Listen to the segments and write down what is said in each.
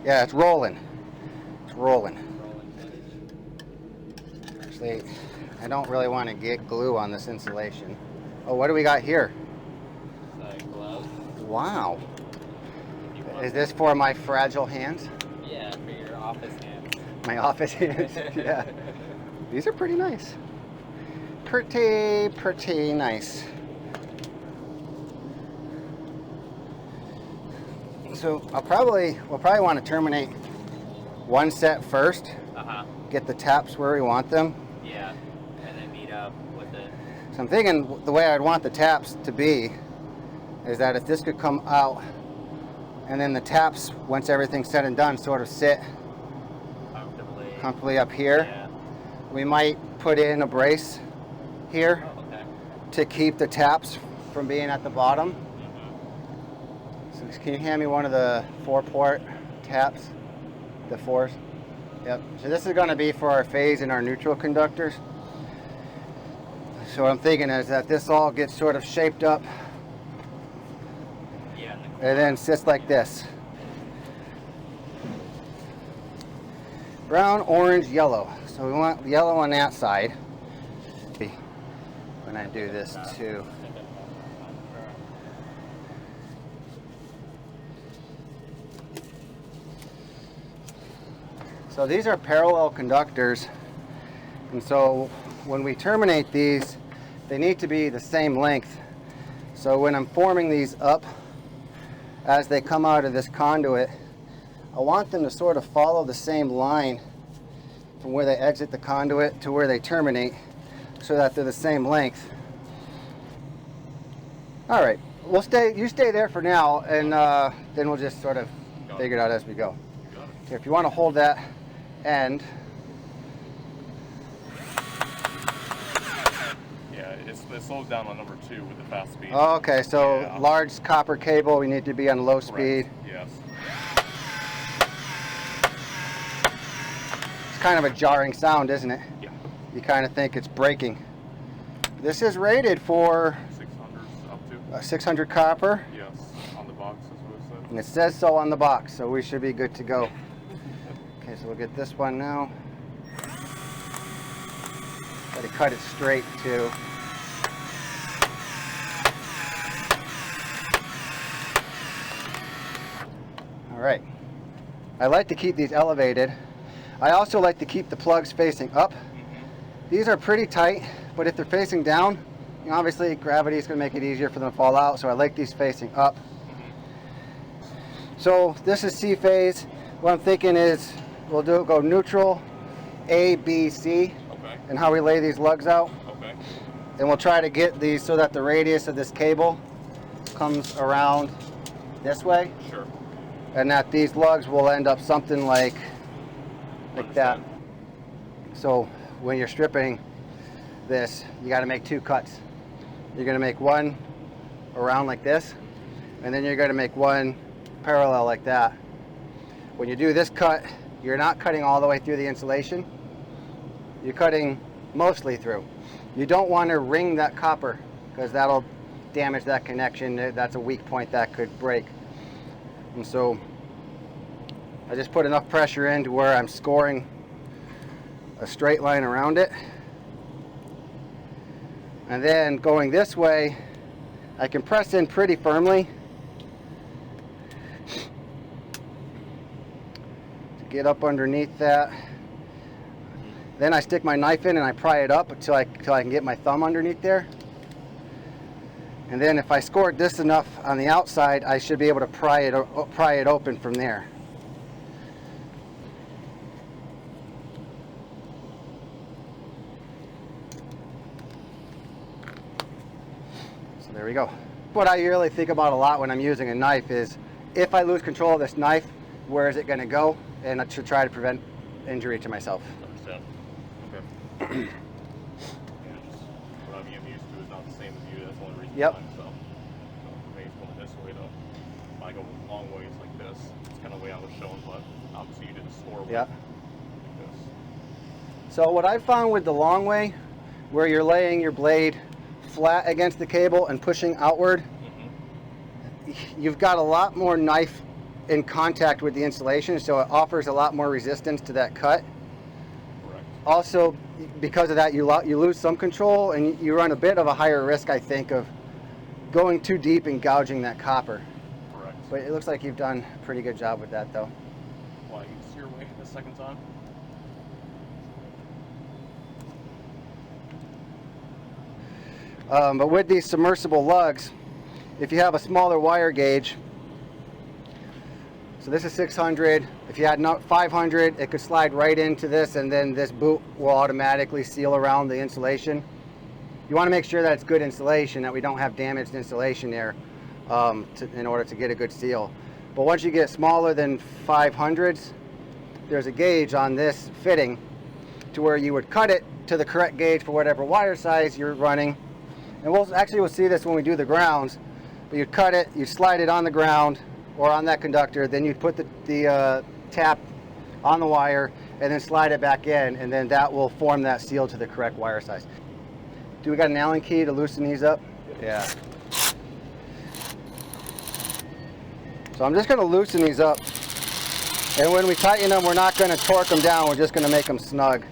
Yeah, it's rolling. It's rolling. Actually, I don't really want to get glue on this insulation. Oh, what do we got here? Gloves. Wow. Is this for my fragile hands? Yeah, for your office hands. My office hands? Yeah. These are pretty nice. Pretty nice. So we'll probably want to terminate one set first. Get the taps where we want them. Yeah, and then meet up with it. So I'm thinking the way I'd want the taps to be is that if this could come out, and then the taps, once everything's said and done, sort of sit comfortably up here. Yeah. We might put in a brace here to keep the taps from being at the bottom. So can you hand me one of the 4-port taps? The 4s? Yep. So this is going to be for our phase and our neutral conductors. So what I'm thinking is that this all gets sort of shaped up. Yeah. And then sits like this. Brown, orange, yellow. So we want yellow on that side. When I do this too. So these are parallel conductors, and so when we terminate these, they need to be the same length. So when I'm forming these up, as they come out of this conduit, I want them to sort of follow the same line from where they exit the conduit to where they terminate, so that they're the same length. All right, you stay there for now, and then we'll just sort of figure it out as we go. Okay, if you want to hold that end. Yeah, it slows down on number 2 with the fast speed. Oh, okay, so yeah. Large copper cable, we need to be on low speed. Yes. It's kind of a jarring sound, isn't it? Yeah. You kind of think it's breaking. This is rated for 600 up to 600 copper. Yes, on the box is what it says. And it says so on the box, so we should be good to go. Okay, so we'll get this one now. Got to cut it straight too. All right. I like to keep these elevated. I also like to keep the plugs facing up. These are pretty tight, but if they're facing down, you know, obviously gravity is going to make it easier for them to fall out, so I like these facing up. So this is C phase. What I'm thinking is we'll go neutral, A, B, C, and how we lay these lugs out. And we'll try to get these so that the radius of this cable comes around this way. Sure. And that these lugs will end up something like that. So when you're stripping this, you got to make 2 cuts. You're going to make one around like this, and then you're going to make one parallel like that. When you do this cut, you're not cutting all the way through the insulation. You're cutting mostly through. You don't want to ring that copper because that'll damage that connection. That's a weak point that could break. And so I just put enough pressure in to where I'm scoring a straight line around it. And then going this way, I can press in pretty firmly to get up underneath that. Then I stick my knife in and I pry it up until I can get my thumb underneath there. And then if I scored this enough on the outside, I should be able to pry it open from there. So there we go. What I really think about a lot when I'm using a knife is, if I lose control of this knife, where is it going to go? And I should try to prevent injury to myself. Understand. Okay. Yeah, just what I'm used to is not the same as you. That's the only reason Yep. why. So for me, it's going this way though. If I go long ways like this, it's kind of the way I was showing, but obviously you did a score way. Yep. Like this. So what I found with the long way, where you're laying your blade flat against the cable and pushing outward, you've got a lot more knife in contact with the insulation, so it offers a lot more resistance to that cut. Correct. Also, because of that, you lose some control, and you run a bit of a higher risk, I think, of going too deep and gouging that copper. Correct. But it looks like you've done a pretty good job with that, though. Why, you see your weight the second time? But with these submersible lugs, if you have a smaller wire gauge, so this is 600, if you had 500, it could slide right into this, and then this boot will automatically seal around the insulation. You want to make sure that it's good insulation, that we don't have damaged insulation there in order to get a good seal. But once you get smaller than 500s, there's a gauge on this fitting to where you would cut it to the correct gauge for whatever wire size you're running. And we'll see this when we do the grounds, but you cut it, you slide it on the ground or on that conductor, then you put the tap on the wire and then slide it back in, and then that will form that seal to the correct wire size. Do we got an Allen key to loosen these up? Yeah. So I'm just going to loosen these up, and when we tighten them, we're not going to torque them down, we're just going to make them snug.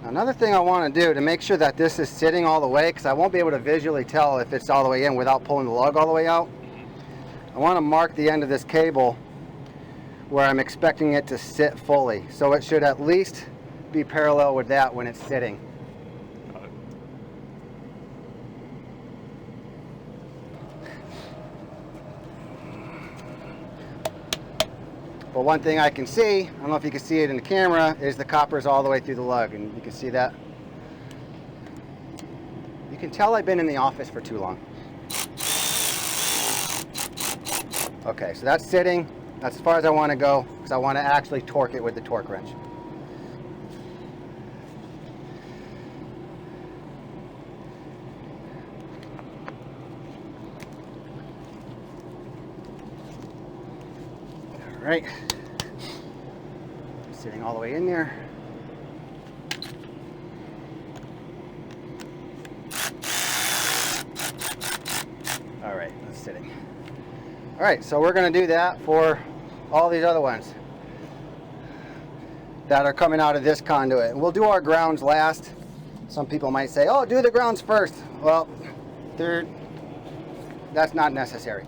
Another thing I want to do to make sure that this is sitting all the way, because I won't be able to visually tell if it's all the way in without pulling the lug all the way out, I want to mark the end of this cable where I'm expecting it to sit fully. So it should at least be parallel with that when it's sitting. Got it. But one thing I can see, I don't know if you can see it in the camera, is the copper's all the way through the lug, and you can see that. You can tell I've been in the office for too long. Okay, so that's sitting. That's as far as I want to go, because I want to actually torque it with the torque wrench. All right, sitting all the way in there. All right, that's sitting. All right, so we're going to do that for all these other ones that are coming out of this conduit. And we'll do our grounds last. Some people might say, oh, do the grounds first. Well, that's not necessary.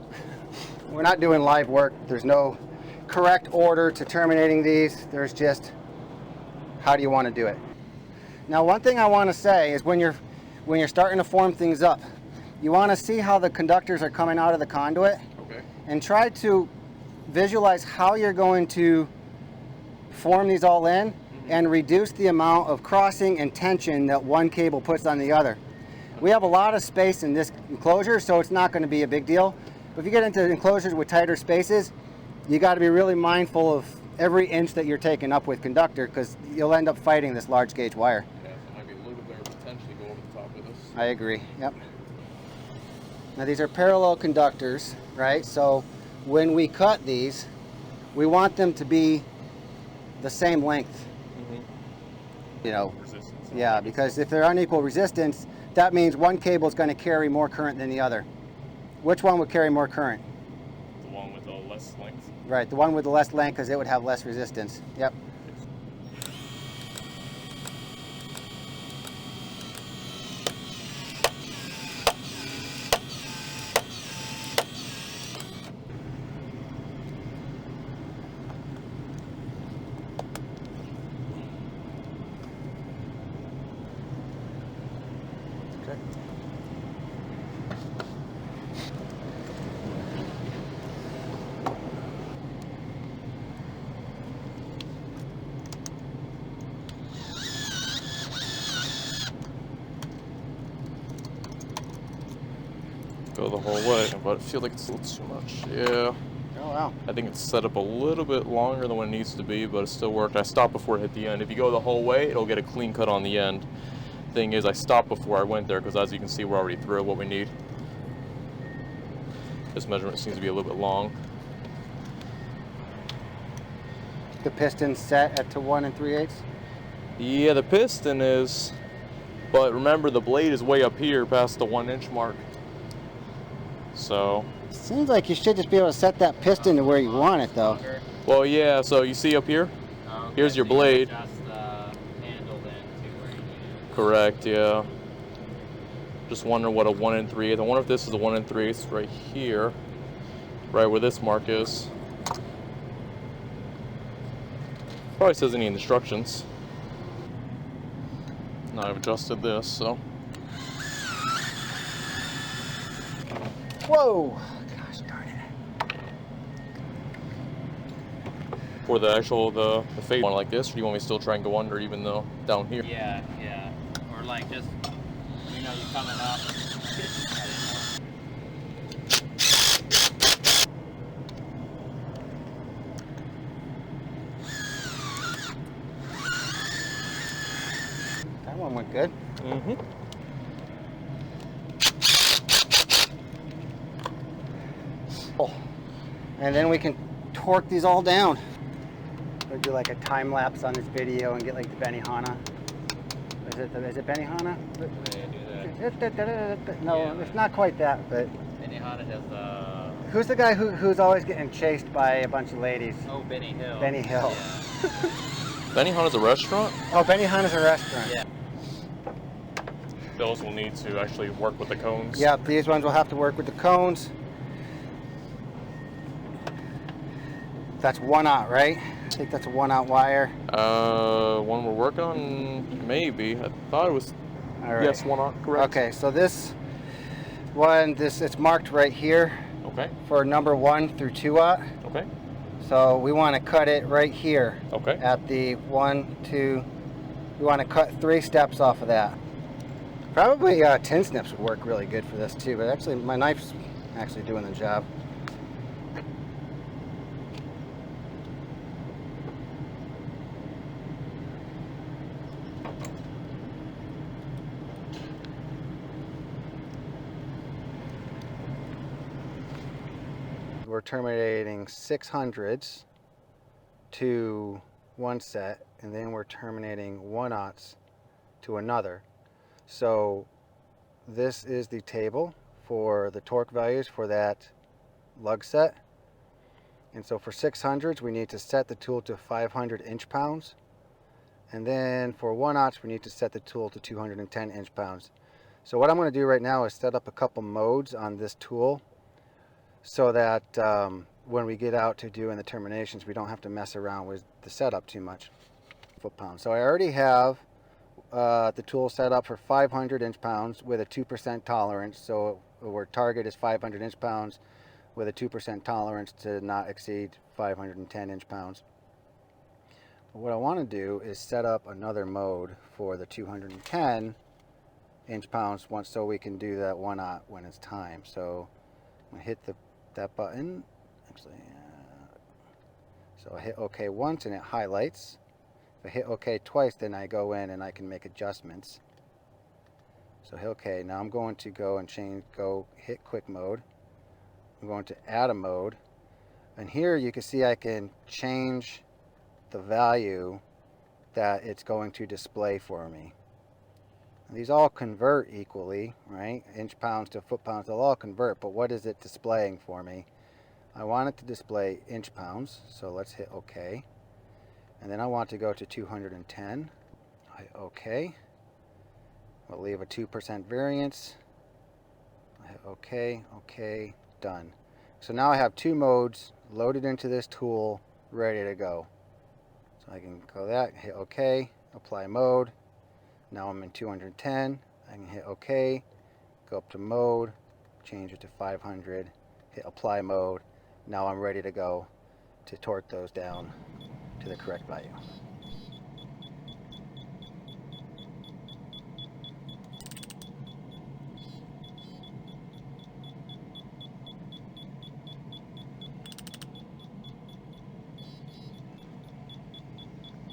We're not doing live work. There's no correct order to terminating these. There's just how do you want to do it. Now, one thing I want to say is when you're starting to form things up, you want to see how the conductors are coming out of the conduit. Okay. And try to visualize how you're going to form these all in and reduce the amount of crossing and tension that one cable puts on the other. We have a lot of space in this enclosure, so it's not going to be a big deal. But if you get into enclosures with tighter spaces, you got to be really mindful of every inch that you're taking up with conductor, because you'll end up fighting this large gauge wire. Yeah, so maybe a little bit there potentially go over the top of this. I agree, yep. Now these are parallel conductors, right? So when we cut these, we want them to be the same length. You know, Resistance. yeah, because if they're unequal resistance, that means one cable is going to carry more current than the other. Which one would carry more current? The one with the less length. Right, the one with the less length, because it would have less resistance. Yep. Okay. Go the whole way, but I feel like it's a little too much. Yeah. Oh, wow. I think it's set up a little bit longer than what it needs to be, but it still worked. I stopped before it hit the end. If you go the whole way, it'll get a clean cut on the end. Thing is, I stopped before I went there because, as you can see, we're already through what we need. This measurement seems to be a little bit long. The piston's set at to 1 3/8. Yeah, the piston is, but remember the blade is way up here past the 1 inch mark. So, Seems like you should just be able to set that piston to where you want it, though. Longer. well, yeah. So you see up here? Oh, okay, Here's your so you blade. adjust the handle then to where you need it. Correct. Yeah. Just wondering what a 1 3/8. I wonder if this is a 1 3/8 right here, right where this mark is. Probably says any instructions. Now I've adjusted this, so. Whoa! Gosh darn it. For the actual the fade one like this, or do you want me to still try and go under even though down here? Yeah, yeah. Or like just, you know, you coming up. I That one went good. Mm-hmm. Oh. And then we can torque these all down. We'll do like a time lapse on this video and get like the Benihana. Is it Benihana? No, Yeah. it's not quite that, but didn't know. Benihana does who's the guy who's always getting chased by a bunch of ladies? oh, Benny Hill. Benny Hill. Yeah. Benihana's a restaurant. Oh, Benihana's a restaurant. Yeah. Those will need to actually work with the cones. Yep, these ones will have to work with the cones. That's 1/0, right? I think that's a 1/0 wire. One we're working on, maybe. I thought it was. All right. Yes, 1/0, correct. Okay, so this one, it's marked right here Okay. for number 1 through 2/0. Okay. So we want to cut it right here Okay. at the 1, 2. We want to cut 3 steps off of that. Probably 10 snips would work really good for this too, but actually my knife's actually doing the job. We're terminating 600s to one set, and then we're terminating 1/0s to another. So this is the table for the torque values for that lug set. And so for 600s, we need to set the tool to 500 inch-pounds. And then for 1/0s, we need to set the tool to 210 inch-pounds. So what I'm going to do right now is set up a couple modes on this tool so that when we get out to doing the terminations, we don't have to mess around with the setup too much. Foot-pounds. So I already have the tool set up for 500 inch-pounds with a 2% tolerance. So our target is 500 inch-pounds with a 2% tolerance to not exceed 510 inch-pounds. What I want to do is set up another mode for the 210 inch-pounds once, so we can do that 1/0 when it's time. So I'm going to hit that button. Actually, so I hit OK once and it highlights. If I hit OK twice, then I go in and I can make adjustments. So hit OK. Now I'm going to go and hit quick mode. I'm going to add a mode. And here you can see I can change the value that it's going to display for me. And these all convert equally, right? Inch-pounds to foot-pounds, they'll all convert, but what is it displaying for me? I want it to display inch-pounds, so let's hit OK. And then I want to go to 210. I hit OK. We'll leave a 2% variance. I hit OK, OK, done. So now I have 2 modes loaded into this tool, ready to go. So I can go that, hit OK, apply mode. Now I'm in 210. I can hit OK, go up to mode, change it to 500, hit apply mode. Now I'm ready to go to torque those down to the correct value.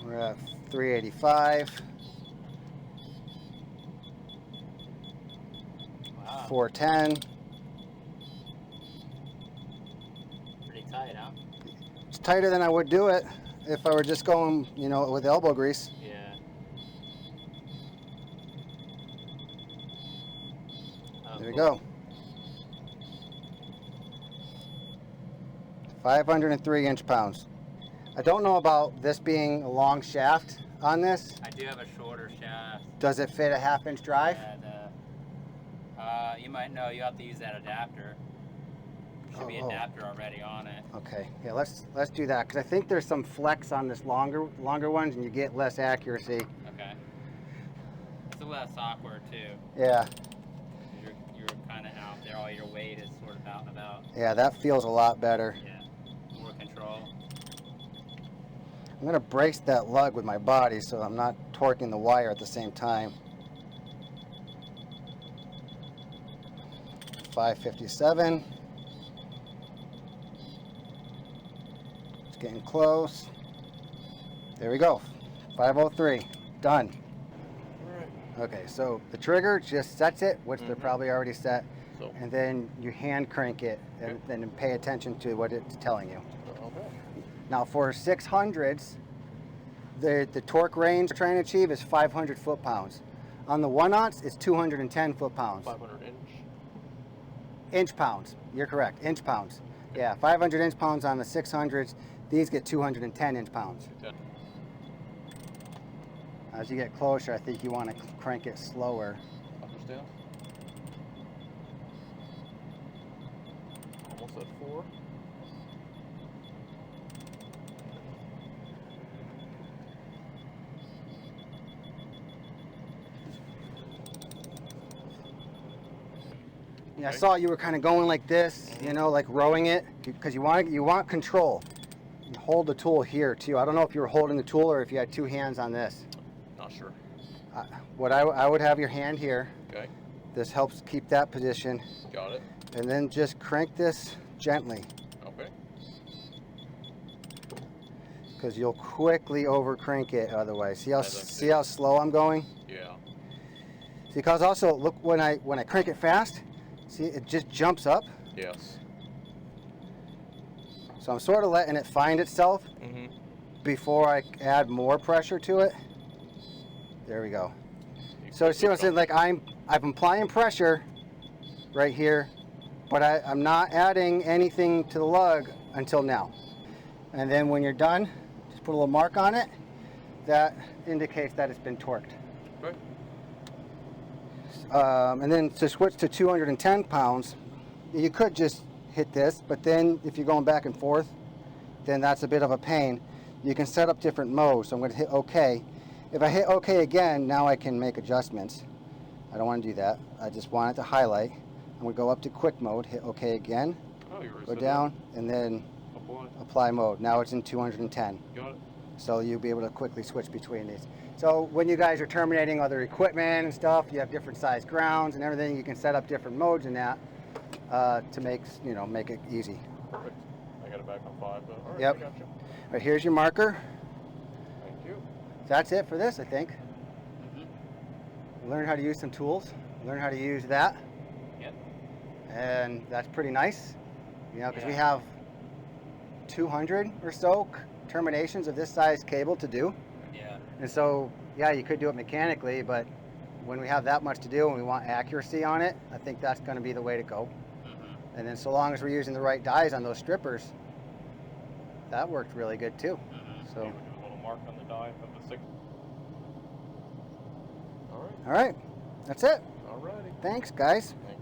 We're at 385. Wow. 410. Pretty tight, huh? It's tighter than I would do it if I were just going, you know, with elbow grease. Yeah. Oh, There we cool. go. 503 inch-pounds. I don't know about this being a long shaft on this. I do have a shorter shaft. Does it fit a 1/2 inch drive? Yeah, you might know you have to use that adapter. Should be adapter already on it. Okay, yeah, let's do that because I think there's some flex on this longer ones, and you get less accuracy. Okay. It's a less awkward too. Yeah. You're kind of out there. All your weight is sort of out and about. Yeah, that feels a lot better. Yeah. More control. I'm gonna brace that lug with my body so I'm not torquing the wire at the same time. 557. It's getting close. There we go. 503. Done. All right. Okay, so the trigger just sets it, which they're probably already set, So, and then you hand crank it and then pay attention to what it's telling you. okay. Now for 600s, the torque range we're trying to achieve is 500 foot-pounds. On the 1/0, it's 210 foot-pounds. 500 inch. Inch-pounds, you're correct, inch-pounds. Yeah, 500 inch-pounds on the 600s. These get 210 inch-pounds. Good. As you get closer, I think you want to crank it slower. Understand? Almost at 4. Yeah, I saw you were kind of going like this, you know, like rowing it, because you want control. You hold the tool here too. I don't know if you were holding the tool or if you had two hands on this. Not sure. I would have your hand here. Okay. This helps keep that position, Got it. and then just crank this gently, Okay. because you'll quickly over crank it otherwise. See how As I see how slow I'm going? Yeah. See, because also look when I crank it fast, see it just jumps up. Yes. So I'm sort of letting it find itself Mm-hmm. before I add more pressure to it. There we go. So see what I'm saying? Like I'm applying pressure right here, but I'm not adding anything to the lug until now. And then when you're done, just put a little mark on it. That indicates that it's been torqued. Okay. And then to switch to 210 pounds, you could just hit this, but then if you're going back and forth, then that's a bit of a pain. You can set up different modes. So I'm going to hit OK. If I hit OK again, now I can make adjustments. I don't want to do that. I just want it to highlight. I'm going to go up to quick mode, hit OK again, Oh, you go down, and then apply mode. Now it's in 210. Got it. So you'll be able to quickly switch between these. So when you guys are terminating other equipment and stuff, you have different size grounds and everything, you can set up different modes in that to make it easy. Perfect. I got it back on 5, but all right, Yep. I got you. All right, here's your marker. Thank you. That's it for this, I think. Mm-hmm. Learn how to use some tools. Learn how to use that. Yep. And that's pretty nice, because we Yeah. have 200 or so terminations of this size cable to do. Yeah. And so, yeah, you could do it mechanically, but when we have that much to do and we want accuracy on it, I think that's going to be the way to go. Mm-hmm. And then so long as we're using the right dies on those strippers, that worked really good too. Mm-hmm. So, You would do a little mark on the die of the 6. All right. all right, that's it. All righty. Thanks, guys. Thank